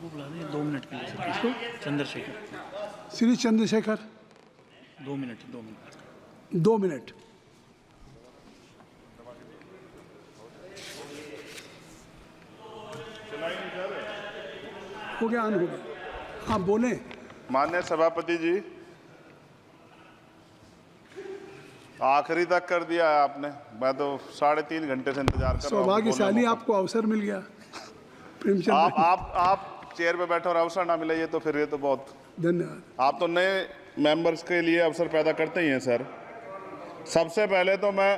को बुला दें 2 मिनट के लिए sir. Chandrashekhar. Shri Chandrashekhar 2 minute 2 minute. 2 minute. हो गया, ऑन हो गया। आप बोलें। माननीय सभापति जी, आखिरी तक कर दिया है आपने। मैं तो 3.5 घंटे से इंतजार कर रहा हूँ। सौभाग्यशाली आपको अवसर मिल गया। प्रेमचंद आप चेयर पे बैठे और अवसर ना मिले, ये तो फिर ये तो बहुत धन्यवाद। आप तो नए मेंबर्स के लिए अवसर पैदा करते ही हैं सर। सबसे पहले तो मैं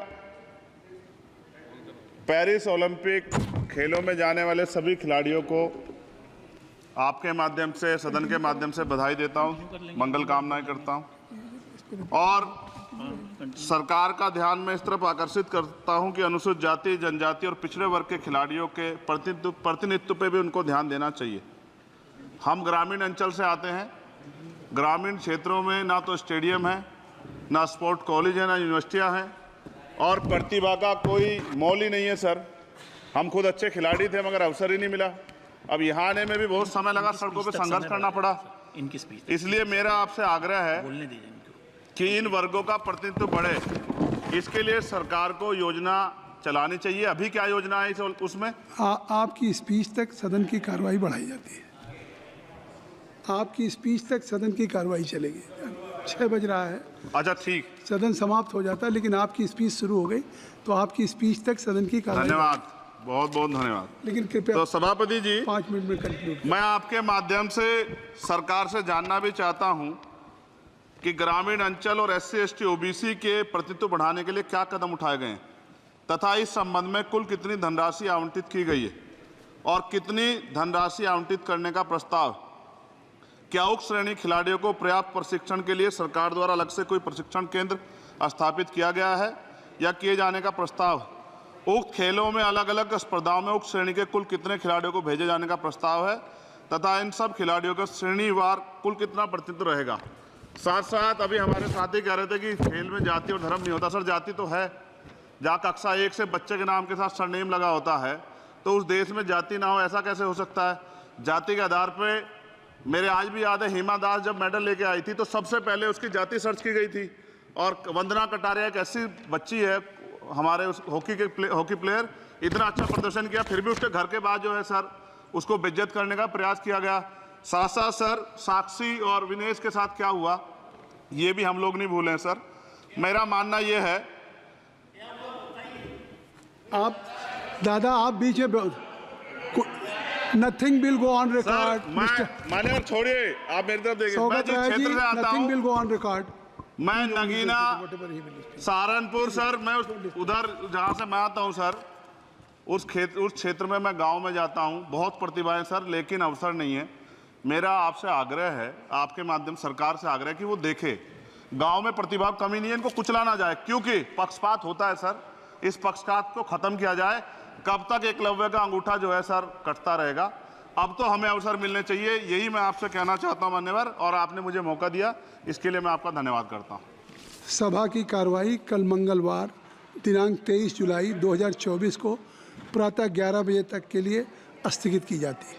पेरिस ओलंपिक खेलों में जाने वाले सभी खिलाड़ियों को आपके माध्यम से, सदन के माध्यम से बधाई देता हूं, मंगल कामनाएं करता हूं और सरकार का ध्यान में इस तरफ आकर्षित करता हूं कि अनुसूचित जाति, जनजाति और पिछड़े वर्ग के खिलाड़ियों के प्रतिनिधित्व पे भी उनको ध्यान देना चाहिए। हम ग्रामीण अंचल से आते हैं। ग्रामीण क्षेत्रों में ना तो स्टेडियम है, ना स्पोर्ट कॉलेज है, ना यूनिवर्सिटियां हैं और प्रतिभा का कोई मोल ही नहीं है सर। हम खुद अच्छे खिलाड़ी थे मगर अवसर ही नहीं मिला। अब यहाँ आने में भी बहुत समय लगा, सड़कों पे संघर्ष करना पड़ा। इनकी स्पीच इसलिए मेरा आपसे आग्रह है बोलने दीजिए इनको कि इन वर्गों का प्रतिनिधित्व बढ़े। इसके लिए सरकार को योजना चलानी चाहिए। अभी क्या योजना है उसमें? आपकी स्पीच तक सदन की कार्रवाई बढ़ाई जाती है। आपकी स्पीच तक सदन की कार्रवाई चलेगी। 6 बज रहा है। अच्छा ठीक, सदन समाप्त हो जाता है, लेकिन आपकी स्पीच शुरू हो गई तो आपकी स्पीच तक सदन की कार्रवाई। धन्यवाद, बहुत बहुत धन्यवाद। लेकिन कृपया तो सभापति जी 5 मिनट में कंक्लूड। मैं आपके माध्यम से सरकार से जानना भी चाहता हूं कि ग्रामीण अंचल और SC, ST, OBC के प्रतिनिधित्व बढ़ाने के लिए क्या कदम उठाए गए हैं तथा इस संबंध में कुल कितनी धनराशि आवंटित की गई है और कितनी धनराशि आवंटित करने का प्रस्ताव। क्या उक्त श्रेणी खिलाड़ियों को पर्याप्त प्रशिक्षण के लिए सरकार द्वारा अलग से कोई प्रशिक्षण केंद्र स्थापित किया गया है या किए जाने का प्रस्ताव। उक्त खेलों में अलग अलग स्पर्धाओं में उक्त श्रेणी के कुल कितने खिलाड़ियों को भेजे जाने का प्रस्ताव है तथा इन सब खिलाड़ियों का श्रेणीवार कुल कितना प्रतिनिधित्व रहेगा। साथ साथ अभी हमारे साथी कह रहे थे कि खेल में जाति और धर्म नहीं होता। सर जाति तो है। जहाँ कक्षा 1 से बच्चे के नाम के साथ सरनेम लगा होता है तो उस देश में जाति ना हो, ऐसा कैसे हो सकता है? जाति के आधार पर मेरे आज भी याद है, हिमा दास जब मेडल लेके आई थी तो सबसे पहले उसकी जाति सर्च की गई थी। और वंदना कटारिया एक ऐसी बच्ची है हमारे उस हॉकी प्लेयर, इतना अच्छा प्रदर्शन किया, फिर भी उसके घर के बाद जो है सर उसको बेइज्जत करने का प्रयास किया गया। साथ साथ सर साक्षी और विनेश के साथ क्या हुआ ये भी हम लोग नहीं भूलें सर। मेरा मानना ये है। आप दादा आप बीच में nothing will go on record. मान्यवर छोड़िए, आप मेरी तरफ देखिए। मैं जिस क्षेत्र से आता नथिंग हूं, विल गो ऑन रिकॉर्ड। मैं नगीना सहारनपुर सर, मैं उधर जहाँ से मैं आता हूँ सर उस क्षेत्र में मैं गांव में जाता हूँ। बहुत प्रतिभाएं सर, लेकिन अवसर नहीं है। मेरा आपसे आग्रह है, आपके माध्यम सरकार से आग्रह है कि वो देखे गांव में प्रतिभा कमी नहीं है, इनको कुचला ना जाए क्योंकि पक्षपात होता है सर। इस पक्षपात को खत्म किया जाए। कब तक एकलव्य का अंगूठा जो है सर कटता रहेगा? अब तो हमें अवसर मिलने चाहिए, यही मैं आपसे कहना चाहता हूं मान्यवर, और आपने मुझे मौका दिया इसके लिए मैं आपका धन्यवाद करता हूं। सभा की कार्रवाई कल मंगलवार दिनांक 23 जुलाई 2024 को प्रातः 11 बजे तक के लिए स्थगित की जाती है।